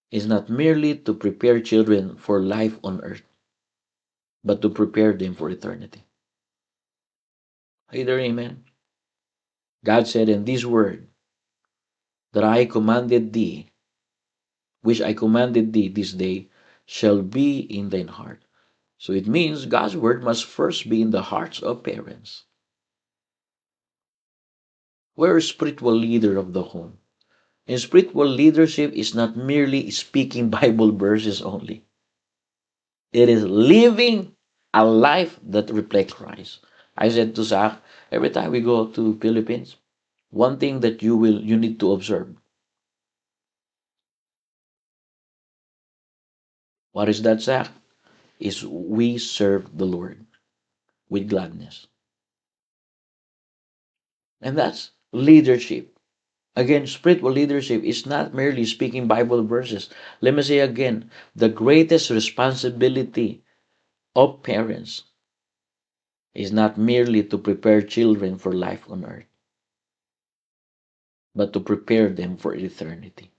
is not merely to prepare children for life on earth, but to prepare them for eternity. Either amen. God said in this word that I commanded thee, which I commanded thee this day, shall be in thine heart. So it means God's word must first be in the hearts of parents. We're a spiritual leader of the home. And spiritual leadership is not merely speaking Bible verses only. It is living a life that reflects Christ. I said to Zach, every time we go to Philippines, one thing that you need to observe. What is that, Zach? Is we serve the Lord with gladness. And that's leadership. Again, spiritual leadership is not merely speaking Bible verses. Let me say again, the greatest responsibility of parents is not merely to prepare children for life on earth, but to prepare them for eternity.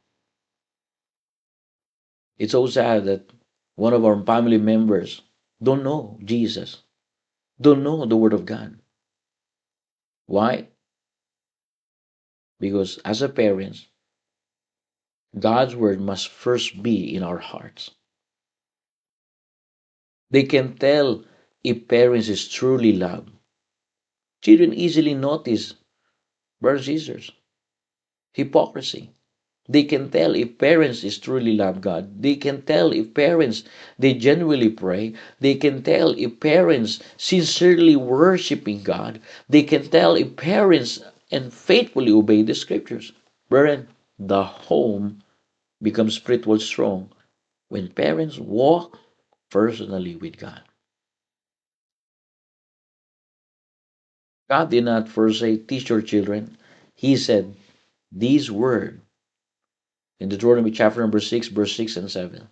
It's so sad that one of our family members don't know Jesus, don't know the Word of God. Why? Because as a parents, God's Word must first be in our hearts. They can tell if parents is truly loved. Children easily notice, brothers and sisters, hypocrisy. They can tell if parents is truly love God. They can tell if parents they genuinely pray. They can tell if parents sincerely worshiping God. They can tell if parents and faithfully obey the scriptures. Wherein the home becomes spiritual strong when parents walk personally with God. God did not first say, teach your children. He said, these words in Deuteronomy chapter number 6, verse 6 and 7,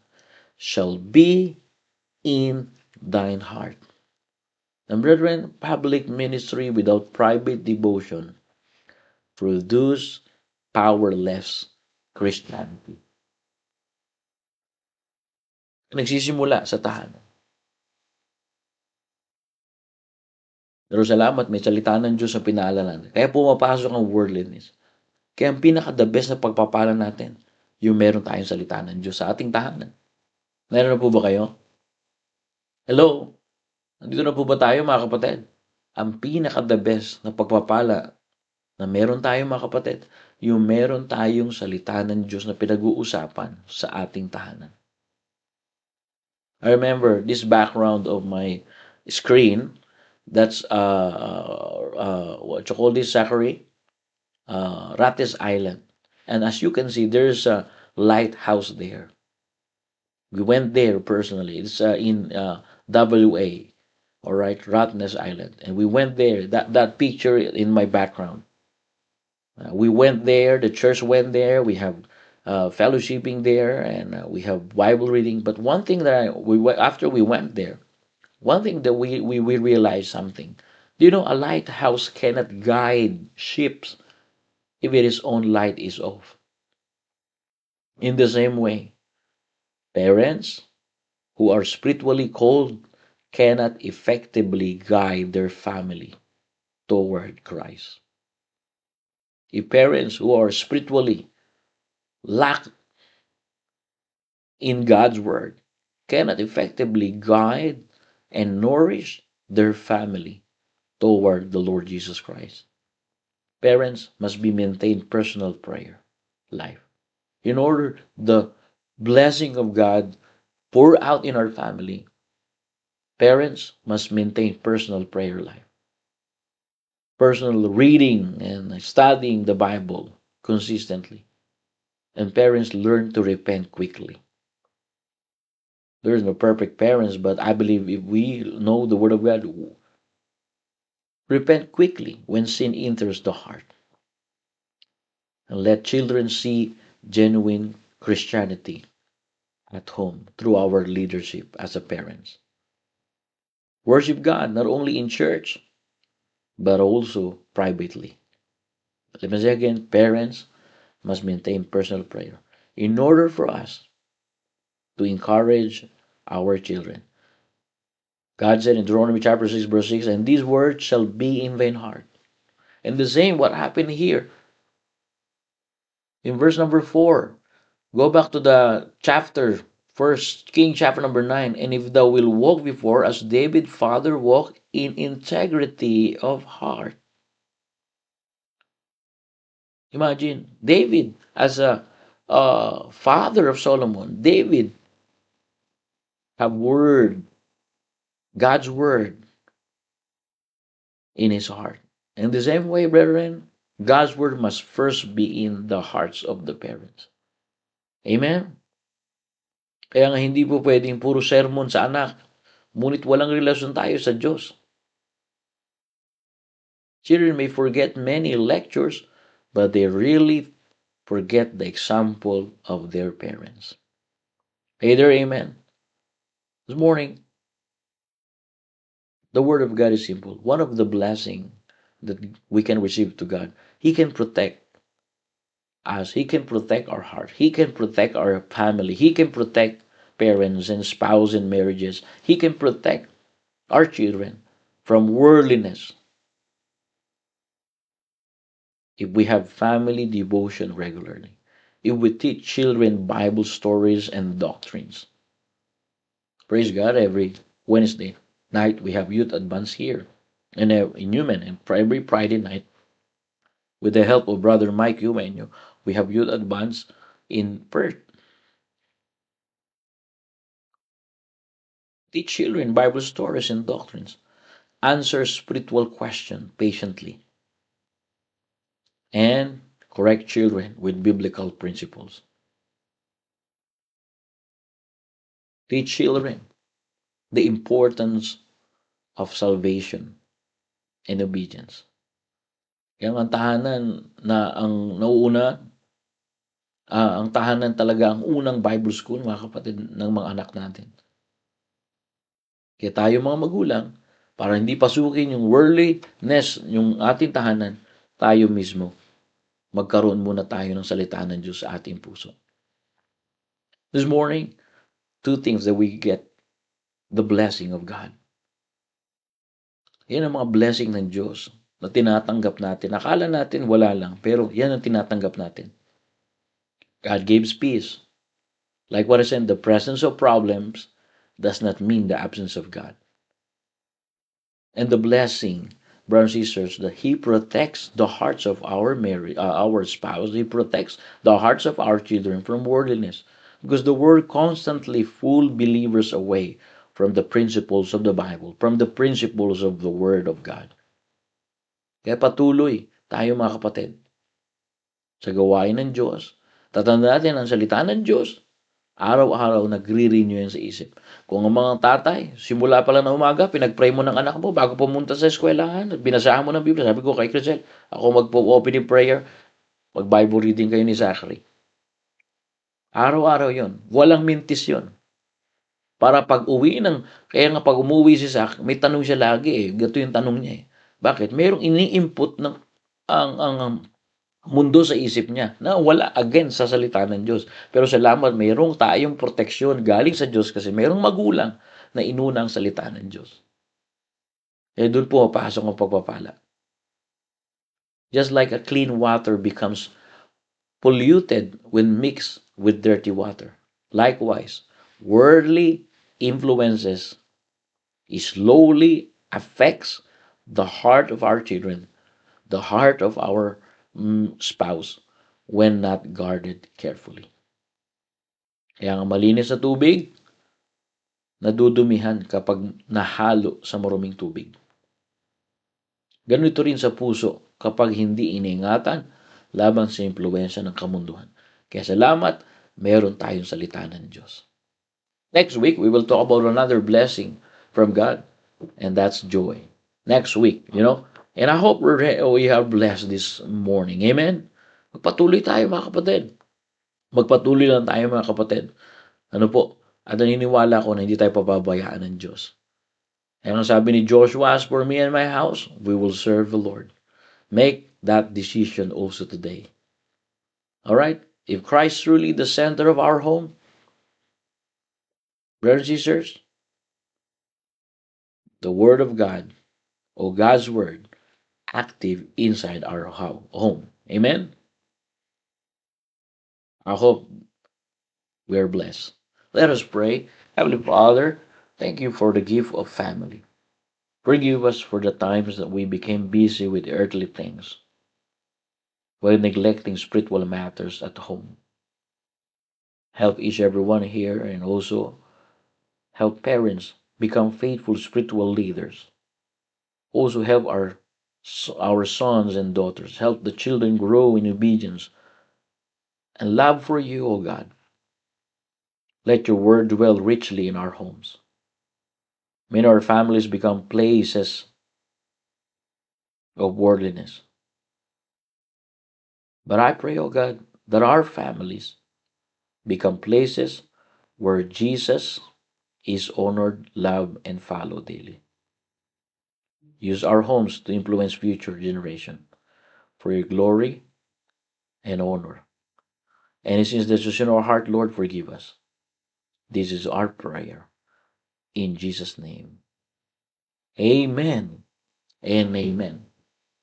shall be in thine heart. And brethren, public ministry without private devotion produce powerless Christianity. Nagsisimula sa tahanan. Pero salamat, may salita ng Diyos na pinaalalan. Kaya pumapasok ang worldliness. Kaya ang pinaka-the best na pagpapala natin, yung meron tayong salita ng Diyos sa ating tahanan. Meron na po ba kayo? Hello? Nandito na po ba tayo mga kapatid? Ang pinaka-the best na pagpapala na meron tayong mga kapatid, yung meron tayong salita ng Diyos na pinag-uusapan sa ating tahanan. I remember this background of my screen. That's what you call this, Zachary? Rates Island. And as you can see, there's a lighthouse there. We went there personally. It's in WA, all right, Ratnes Island, and we went there. That picture in my background. We went there. The church went there. We have fellowshipping there, and we have Bible reading. But one thing that after we went there, one thing that we realized something. Do you know a lighthouse cannot guide ships if its own light is off? In the same way, parents who are spiritually called cannot effectively guide their family toward Christ. If parents who are spiritually lack in God's word cannot effectively guide and nourish their family toward the Lord Jesus Christ. Parents must be maintained personal prayer life. In order the blessing of God pour out in our family, parents must maintain personal prayer life. Personal reading and studying the Bible consistently. And parents learn to repent quickly. There is no perfect parents, but I believe if we know the Word of God, repent quickly when sin enters the heart. And let children see genuine Christianity at home through our leadership as a parents. Worship God not only in church, but also privately. Let me say again, parents must maintain personal prayer in order for us to encourage our children. God said in Deuteronomy chapter 6, verse 6, and these words shall be in thine heart. And the same what happened here in verse number 4. Go back to the chapter, First King chapter number 9. And if thou wilt walk before as David father walked in integrity of heart. Imagine, David as a father of Solomon. David have word, God's word in his heart. In the same way, brethren, God's word must first be in the hearts of the parents. Amen? Kaya nga hindi po pwedeng puro sermon sa anak, ngunit walang relasyon tayo sa Diyos. Children may forget many lectures, but they really forget the example of their parents. Either amen. This morning, the word of God is simple. One of the blessings that we can receive to God, He can protect us. He can protect our heart. He can protect our family. He can protect parents and spouse and marriages. He can protect our children from worldliness if we have family devotion regularly. If we teach children Bible stories and doctrines. Praise God, every Wednesday night we have youth advance here and in Newman, and every Friday night with the help of Brother Mike Eumenio, we have youth advance in Perth. Teach children Bible stories and doctrines. Answer spiritual questions patiently. And correct children with biblical principles. Teach children the importance of salvation and obedience. Kaya ang tahanan na ang nauuna, ang tahanan talaga ang unang Bible school, mga kapatid, ng mga anak natin. Kaya tayo mga magulang, para hindi pasukin yung worldliness, yung ating tahanan, tayo mismo, magkaroon muna tayo ng salita ng Diyos sa ating puso. This morning, two things that we get the blessing of God. Yan ang mga blessing ng Diyos na tinatanggap natin. Akala natin wala lang, pero yan ang tinatanggap natin. God gives peace. Like what I said, the presence of problems does not mean the absence of God. And the blessing, brothers and sisters, that He protects the hearts of our spouse. He protects the hearts of our children from worldliness. Because the world constantly fool believers away from the principles of the Bible, from the principles of the Word of God. Kaya patuloy tayo mga kapatid sa gawain ng Diyos. Tatandaan natin ang salita ng Diyos. Araw-araw nagre-renew yan sa isip. Kung ang mga tatay, simula pa lang na umaga, pinag-pray mo ng anak mo bago pumunta sa eskwelahan, binasahan mo ng Biblia. Sabi ko kay Crisel, ako mag-opening prayer, mag-Bible reading kayo ni Zachary. Araw-araw yon, walang mintis yon. Para kaya nga pag umuwi si Zach, may tanong siya lagi eh. Gato yung tanong niya eh. Bakit? Mayroong ini-input ng ang mundo sa isip niya na wala against sa salita ng Diyos. Pero salamat, mayroong tayong proteksyon galing sa Diyos kasi mayroong magulang na inuna ang salita ng Diyos. Eh doon po mapasok ang pagpapala. Just like a clean water becomes polluted when mixed with dirty water. Likewise, worldly influences slowly affects the heart of our children, the heart of our spouse, when not guarded carefully. Kaya ang malinis na tubig, nadudumihan kapag nahalo sa maruming tubig. Ganito rin sa puso kapag hindi iniingatan laban sa impluwensya ng kamunduhan. Kaya salamat, meron tayong salita ng Diyos. Next week, we will talk about another blessing from God, and that's joy. Next week, and I hope we are blessed this morning. Amen? Magpatuloy tayo mga kapatid. Magpatuloy lang tayo mga kapatid. At naniniwala ko na hindi tayo pababayaan ng Diyos. Ang sabi ni Joshua, as for me and my house, we will serve the Lord. Make that decision also today. Alright? If Christ is truly the center of our home, brothers and sisters, the Word of God, or God's Word, active inside our home. Amen? I hope we are blessed. Let us pray. Heavenly Father, thank you for the gift of family. Forgive us for the times that we became busy with earthly things, while neglecting spiritual matters at home. Help each everyone here, and also help parents become faithful spiritual leaders. Also help our sons and daughters. Help the children grow in obedience and love for you, O God. Let your word dwell richly in our homes. May our families become places of worldliness. But I pray, O God, that our families become places where Jesus is honored, loved, and followed daily. Use our homes to influence future generation for your glory and honor. And since this is in our heart, Lord, forgive us. This is our prayer. In Jesus' name. Amen and amen.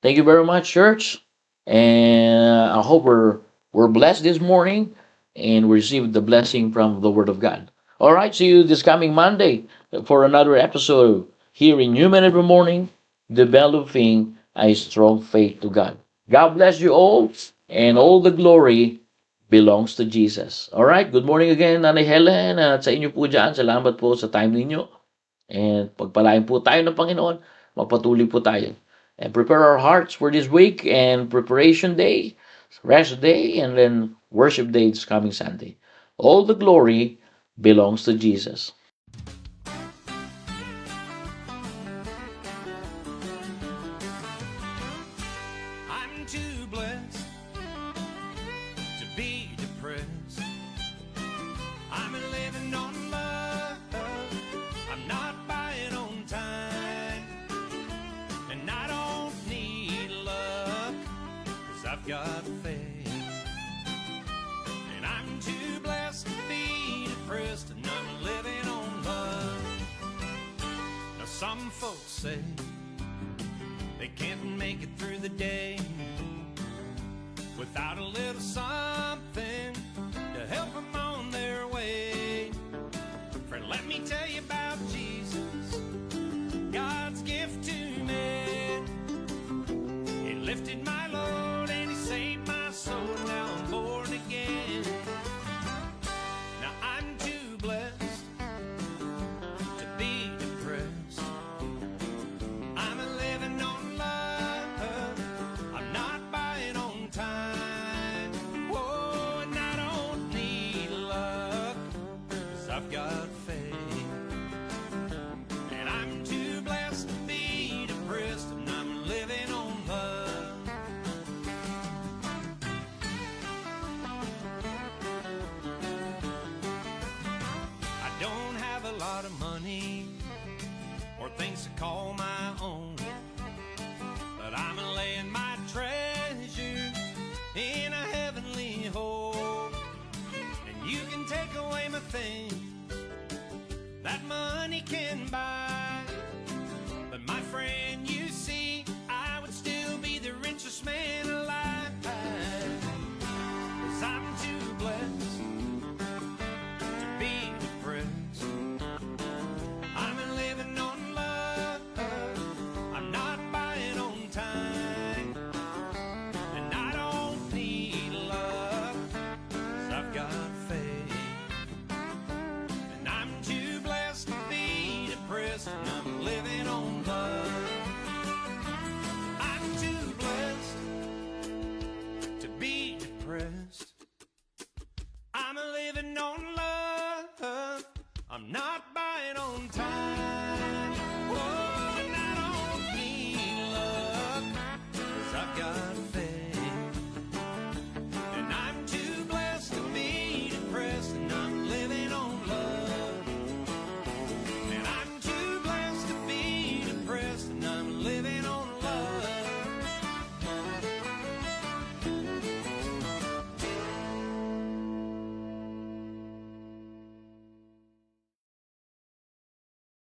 Thank you very much, church. And I hope we're blessed this morning and we received the blessing from the Word of God. All right, see you this coming Monday for another episode here in Human every morning, developing a strong faith to God. God bless you all, and all the glory belongs to Jesus. All right, good morning again, Nanay Helen, at sa inyo po dyan. Salamat po sa time ninyo. And pagpalain po tayo ng Panginoon, magpatuloy po tayo. And prepare our hearts for this week and preparation day, rest day, and then worship day this coming Sunday. All the glory belongs to Jesus. I'm too blessed to be depressed. I'm living on love. I'm not buying on time. And I don't need luck, 'cause I've got faith. And I'm too blessed to be depressed, and I'm living on love. Now some folks say they can't make it through the day without a little something to help them on their way. Friend, let me tell you about Jesus, God's gift to man. He lifted my load and he saved my soul. Now I'm born again. Now I'm too blessed to be depressed. I'm living on love. I'm not buying on time. Oh, and I don't need luck, 'cause I've got faith. And I'm too blessed to be depressed, and I'm living on love. I don't have a lot of money or things to call my own, but I'm laying my treasures in a heavenly home. And you can take away my things, that money can buy. But my friend, you see, I would still be the richest man alive. 'Cause I'm too blessed to be depressed. I'm living on love. I'm not buying on time. And I don't need love, 'cause I've got faith. And I'm too blessed to be depressed. And I'm living on love. I'm too blessed to be depressed. I'm living on love. I'm not buying on time.